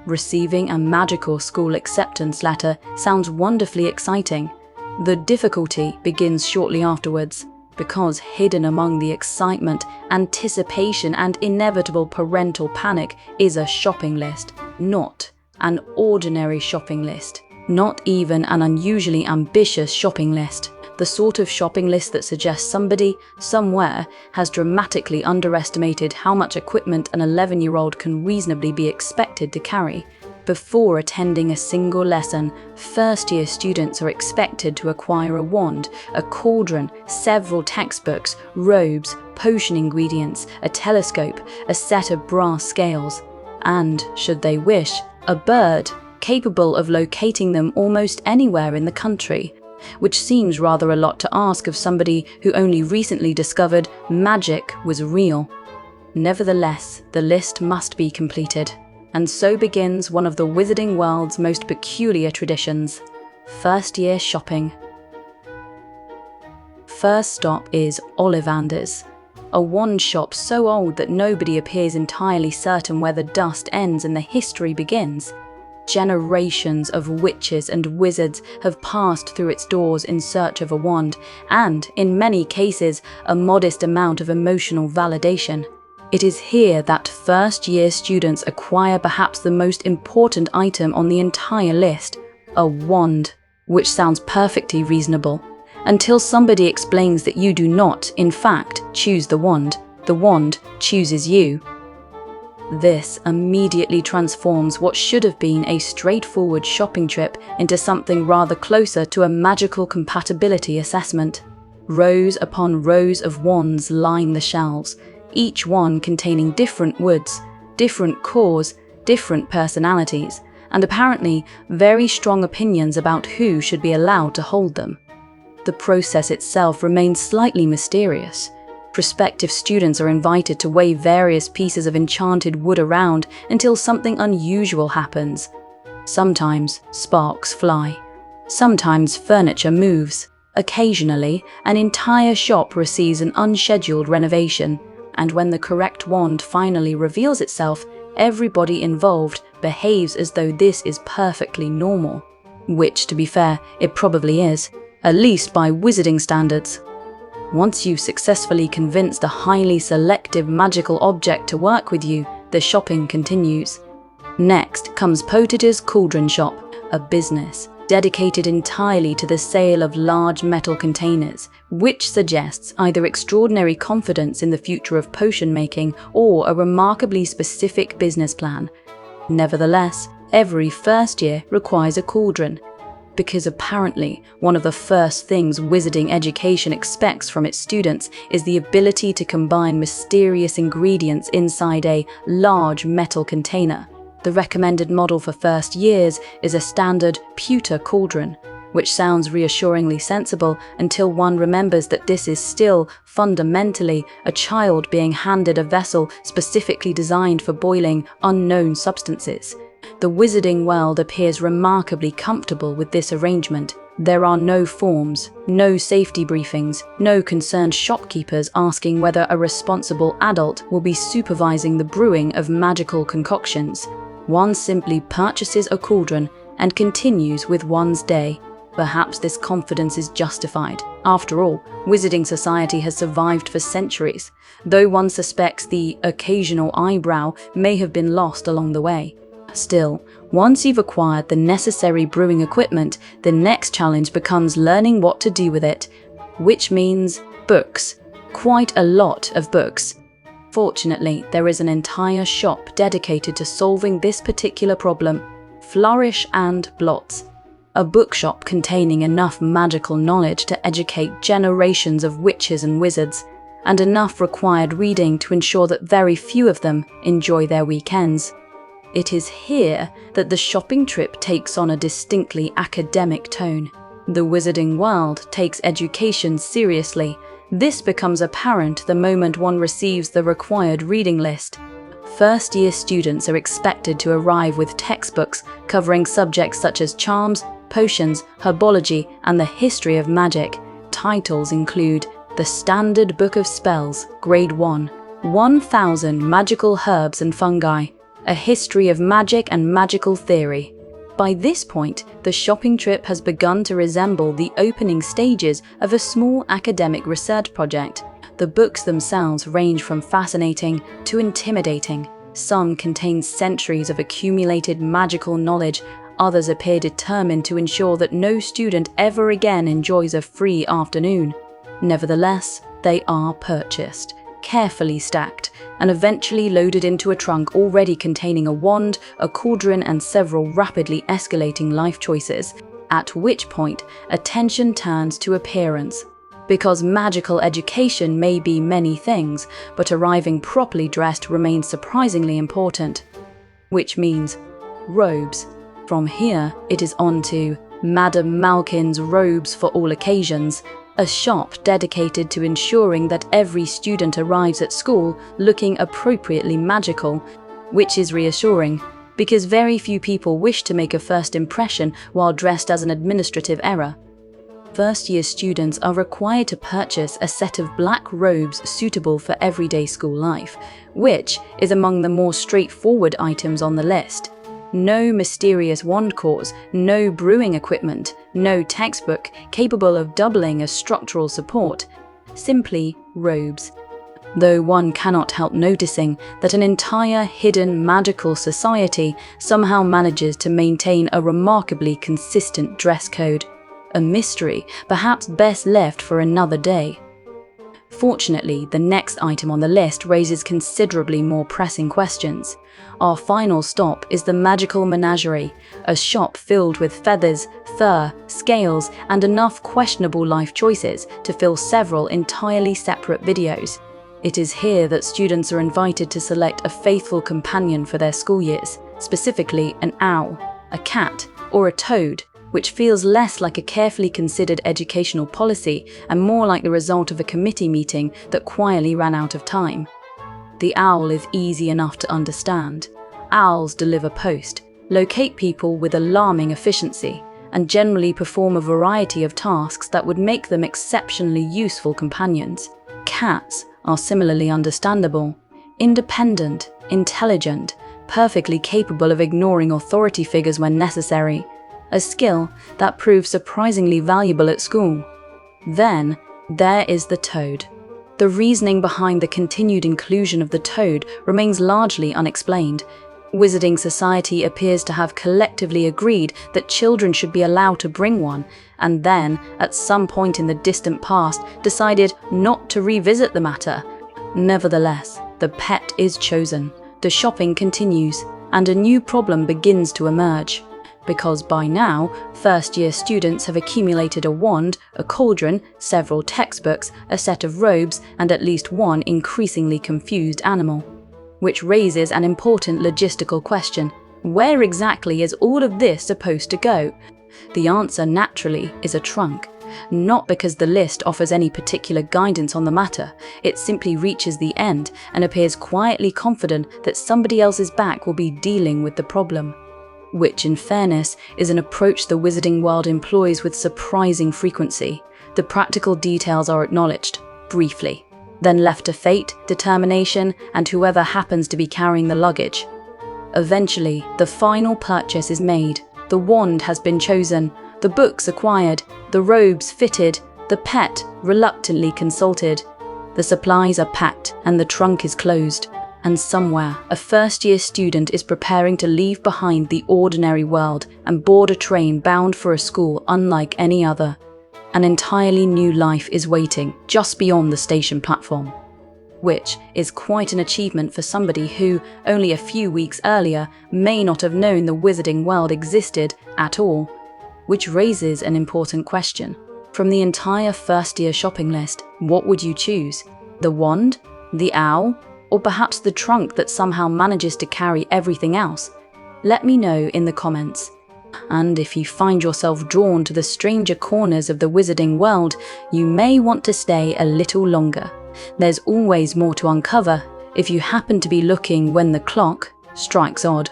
Receiving a magical school acceptance letter sounds wonderfully exciting. The difficulty begins shortly afterwards, because hidden among the excitement, anticipation, and inevitable parental panic is a shopping list, not an ordinary shopping list, not even an unusually ambitious shopping list. The sort of shopping list that suggests somebody, somewhere, has dramatically underestimated how much equipment an 11-year-old can reasonably be expected to carry. Before attending a single lesson, first-year students are expected to acquire a wand, a cauldron, several textbooks, robes, potion ingredients, a telescope, a set of brass scales, and, should they wish, a bird capable of locating them almost anywhere in the country, which seems rather a lot to ask of somebody who only recently discovered magic was real. Nevertheless, the list must be completed. And so begins one of the Wizarding world's most peculiar traditions: first-year shopping. First stop is Ollivanders, a wand shop so old that nobody appears entirely certain where the dust ends and the history begins. Generations of witches and wizards have passed through its doors in search of a wand, and, in many cases, a modest amount of emotional validation. It is here that first-year students acquire perhaps the most important item on the entire list: a wand, which sounds perfectly reasonable, until somebody explains that you do not, in fact, choose the wand chooses you. This immediately transforms what should have been a straightforward shopping trip into something rather closer to a magical compatibility assessment. Rows upon rows of wands line the shelves, each one containing different woods, different cores, different personalities, and apparently very strong opinions about who should be allowed to hold them. The process itself remains slightly mysterious. Prospective students are invited to wave various pieces of enchanted wood around until something unusual happens. Sometimes sparks fly. Sometimes furniture moves. Occasionally, an entire shop receives an unscheduled renovation, and when the correct wand finally reveals itself, everybody involved behaves as though this is perfectly normal. Which, to be fair, it probably is, at least by Wizarding standards. Once you've successfully convinced a highly selective magical object to work with you, the shopping continues. Next comes Potter's Cauldron Shop, a business dedicated entirely to the sale of large metal containers, which suggests either extraordinary confidence in the future of potion making or a remarkably specific business plan. Nevertheless, every first year requires a cauldron, because apparently one of the first things Wizarding education expects from its students is the ability to combine mysterious ingredients inside a large metal container. The recommended model for first years is a standard pewter cauldron, which sounds reassuringly sensible until one remembers that this is still, fundamentally, a child being handed a vessel specifically designed for boiling unknown substances. The Wizarding world appears remarkably comfortable with this arrangement. There are no forms, no safety briefings, no concerned shopkeepers asking whether a responsible adult will be supervising the brewing of magical concoctions. One simply purchases a cauldron and continues with one's day. Perhaps this confidence is justified. After all, Wizarding society has survived for centuries, though one suspects the occasional eyebrow may have been lost along the way. Still, once you've acquired the necessary brewing equipment, the next challenge becomes learning what to do with it, which means books. Quite a lot of books. Fortunately, there is an entire shop dedicated to solving this particular problem: Flourish and Blotts, a bookshop containing enough magical knowledge to educate generations of witches and wizards, and enough required reading to ensure that very few of them enjoy their weekends. It is here that the shopping trip takes on a distinctly academic tone. The Wizarding world takes education seriously. This becomes apparent the moment one receives the required reading list. First-year students are expected to arrive with textbooks covering subjects such as charms, potions, herbology, and the history of magic. Titles include The Standard Book of Spells, Grade 1, 1000 Magical Herbs and Fungi, A History of Magic and Magical Theory. By this point, the shopping trip has begun to resemble the opening stages of a small academic research project. The books themselves range from fascinating to intimidating. Some contain centuries of accumulated magical knowledge, others appear determined to ensure that no student ever again enjoys a free afternoon. Nevertheless, they are purchased, carefully stacked, and eventually loaded into a trunk already containing a wand, a cauldron, and several rapidly escalating life choices, at which point attention turns to appearance. Because magical education may be many things, but arriving properly dressed remains surprisingly important. Which means robes. From here, it is on to Madame Malkin's Robes for All Occasions, a shop dedicated to ensuring that every student arrives at school looking appropriately magical, which is reassuring, because very few people wish to make a first impression while dressed as an administrative error. First-year students are required to purchase a set of black robes suitable for everyday school life, which is among the more straightforward items on the list. No mysterious wand cores, no brewing equipment, no textbook capable of doubling as structural support. Simply robes. Though one cannot help noticing that an entire hidden magical society somehow manages to maintain a remarkably consistent dress code. A mystery, perhaps best left for another day. Fortunately, the next item on the list raises considerably more pressing questions. Our final stop is the Magical Menagerie, a shop filled with feathers, fur, scales, and enough questionable life choices to fill several entirely separate videos. It is here that students are invited to select a faithful companion for their school years, specifically an owl, a cat, or a toad, which feels less like a carefully considered educational policy and more like the result of a committee meeting that quietly ran out of time. The owl is easy enough to understand. Owls deliver post, locate people with alarming efficiency, and generally perform a variety of tasks that would make them exceptionally useful companions. Cats are similarly understandable, independent, intelligent, perfectly capable of ignoring authority figures when necessary, a skill that proves surprisingly valuable at school. Then, there is the toad. The reasoning behind the continued inclusion of the toad remains largely unexplained. Wizarding Society appears to have collectively agreed that children should be allowed to bring one, and then, at some point in the distant past, decided not to revisit the matter. Nevertheless, the pet is chosen, the shopping continues, and a new problem begins to emerge. Because by now, first-year students have accumulated a wand, a cauldron, several textbooks, a set of robes, and at least one increasingly confused animal. Which raises an important logistical question. Where exactly is all of this supposed to go? The answer, naturally, is a trunk. Not because the list offers any particular guidance on the matter, it simply reaches the end and appears quietly confident that somebody else's back will be dealing with the problem. Which, in fairness, is an approach the wizarding world employs with surprising frequency. The practical details are acknowledged, briefly, then left to fate, determination, and whoever happens to be carrying the luggage. Eventually, the final purchase is made. The wand has been chosen, the books acquired, the robes fitted, the pet reluctantly consulted. The supplies are packed and the trunk is closed. And somewhere, a first-year student is preparing to leave behind the ordinary world and board a train bound for a school unlike any other. An entirely new life is waiting just beyond the station platform, which is quite an achievement for somebody who, only a few weeks earlier, may not have known the wizarding world existed at all. Which raises an important question. From the entire first-year shopping list, what would you choose? The wand? The owl? Or perhaps the trunk that somehow manages to carry everything else? Let me know in the comments. And if you find yourself drawn to the stranger corners of the wizarding world, you may want to stay a little longer. There's always more to uncover if you happen to be looking when the clock strikes odd.